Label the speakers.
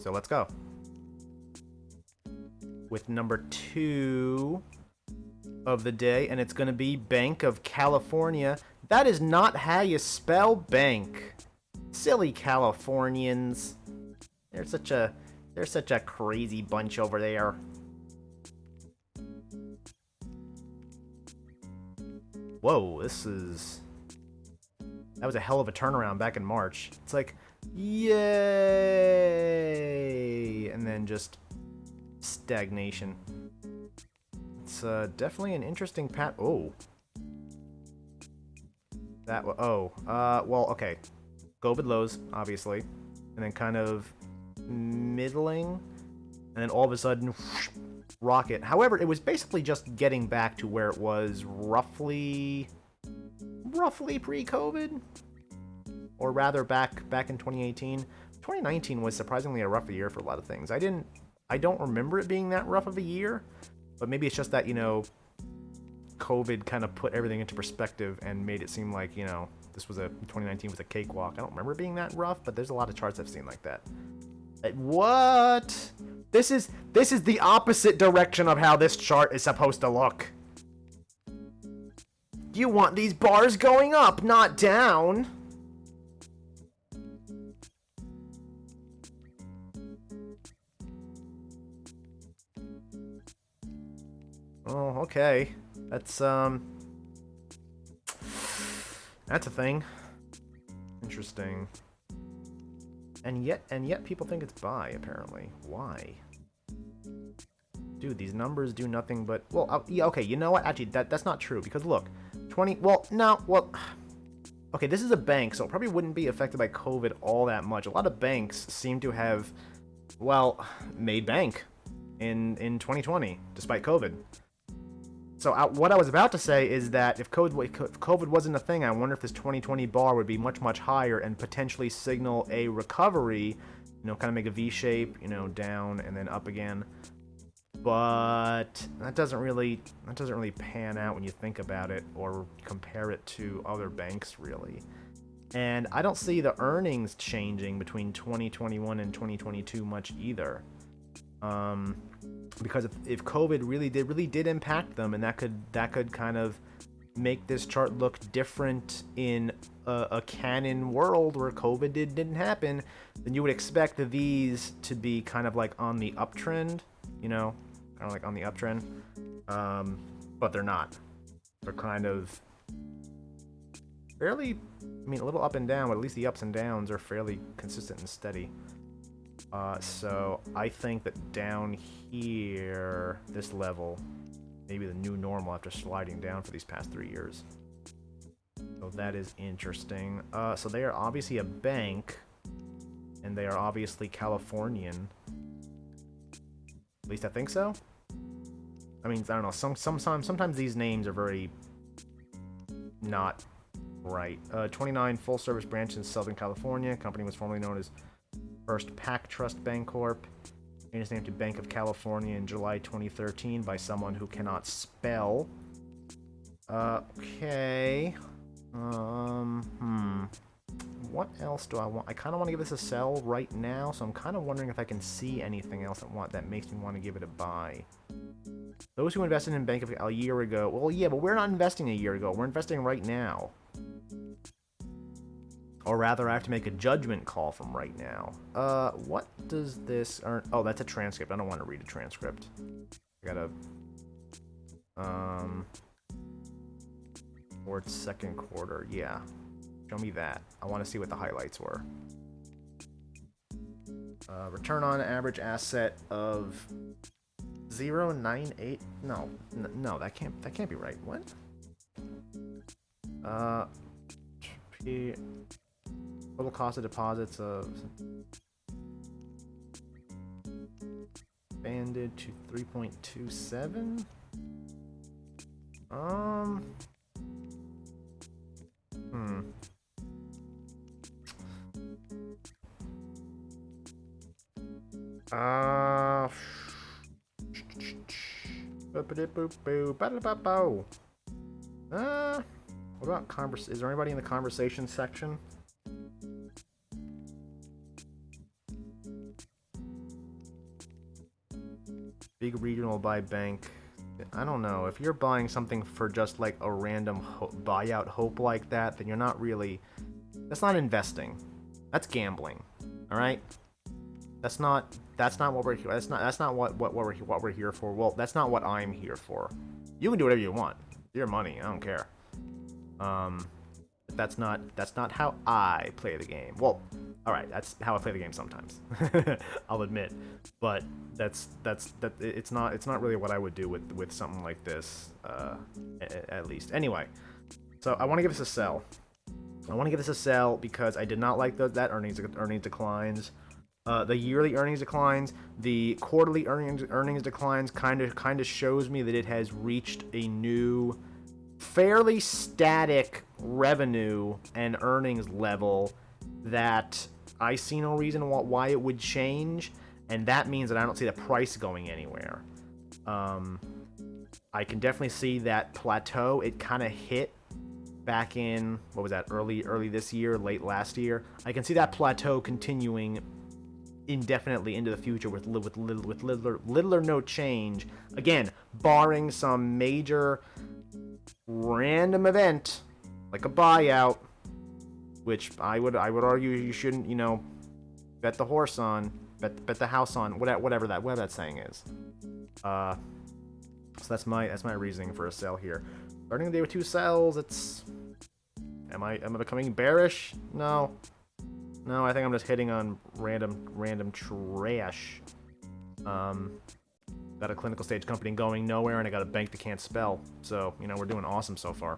Speaker 1: So let's go. With number 2 of the day, and it's going to be Banc of California. That is not how you spell bank. Silly Californians. They're such a crazy bunch over there. Whoa, that was a hell of a turnaround back in March. It's like, yay! And then just stagnation. It's definitely an interesting pat. Oh. Well, okay. COVID lows, obviously. And then kind of middling. And then all of a sudden, whoosh, rocket. However, it was basically just getting back to where it was roughly pre-COVID. Or rather, back in 2018. 2019 was surprisingly a rough year for a lot of things. I don't remember it being that rough of a year. But maybe it's just that, COVID kind of put everything into perspective and made it seem like, 2019 was a cakewalk. I don't remember it being that rough, but there's a lot of charts I've seen like that. What? This is the opposite direction of how this chart is supposed to look. You want these bars going up, not down. Oh, okay. That's a thing. Interesting. And yet people think it's buy, apparently. Why? Dude, these numbers do nothing but... Well, yeah, okay, you know what? Actually, that's not true, because look, okay, this is a bank, so it probably wouldn't be affected by COVID all that much. A lot of banks seem to have, made bank in 2020, despite COVID. So what I was about to say is that if COVID wasn't a thing, I wonder if this 2020 bar would be much, much higher and potentially signal a recovery, kind of make a V shape, down and then up again. But that doesn't really pan out when you think about it or compare it to other banks, really. And I don't see the earnings changing between 2021 and 2022 much either. Because if COVID really did impact them, and that could kind of make this chart look different in a canon world where COVID didn't happen, then you would expect these to be kind of like on the uptrend, kind of like on the uptrend. But they're not. They're kind of fairly, a little up and down, but at least the ups and downs are fairly consistent and steady. So I think that down here, this level, maybe the new normal after sliding down for these past 3 years. So that is interesting. So they are obviously a bank, and they are obviously Californian. At least I think so. I don't know. Sometimes these names are very not right. 29 full-service branch in Southern California. Company was formerly known as First Pac Trust Bancorp. Changed its name to Banc of California in July 2013 by someone who cannot spell. Okay. What else do I want? I kind of want to give this a sell right now, so I'm kind of wondering if I can see anything else that makes me want to give it a buy. Those who invested in Banc of a year ago... Well, yeah, but we're not investing a year ago. We're investing right now. Or rather, I have to make a judgment call from right now. What does this earn? Oh, that's a transcript. I don't want to read a transcript. I gotta... Or it's second quarter. Yeah. Show me that. I want to see what the highlights were. Return on average asset of 0.98. No, that can't be right. What? Total cost of deposits of expanded to 3.27. What about is there anybody in the conversation section? Big regional buy bank. I don't know. If you're buying something for just like a random buyout hope like that, then you're not really. That's not investing. That's gambling. All right. That's not what we're here. That's not what we're here for. Well, that's not what I'm here for. You can do whatever you want. It's your money. I don't care. That's not how I play the game. Well, all right, that's how I play the game sometimes. I'll admit, but it's not really what I would do with something like this, at least. Anyway, so I want to give this a sell. I want to give this a sell because I did not like that earnings declines. The yearly earnings declines, the quarterly earnings declines kind of shows me that it has reached a new, fairly static revenue and earnings level that I see no reason why it would change, and that means that I don't see the price going anywhere. I can definitely see that plateau. It kind of hit back in, what was that, early this year, late last year. I can see that plateau continuing indefinitely into the future with little or no change. Again, barring some major random event like a buyout, which I would argue you shouldn't, bet the horse on, bet the house on, whatever that saying is. So that's my reasoning for a sell here. Starting the day with 2 sells, it's. Am I becoming bearish? No, I think I'm just hitting on random trash. Got a clinical stage company going nowhere, and I got a bank that can't spell. So we're doing awesome so far.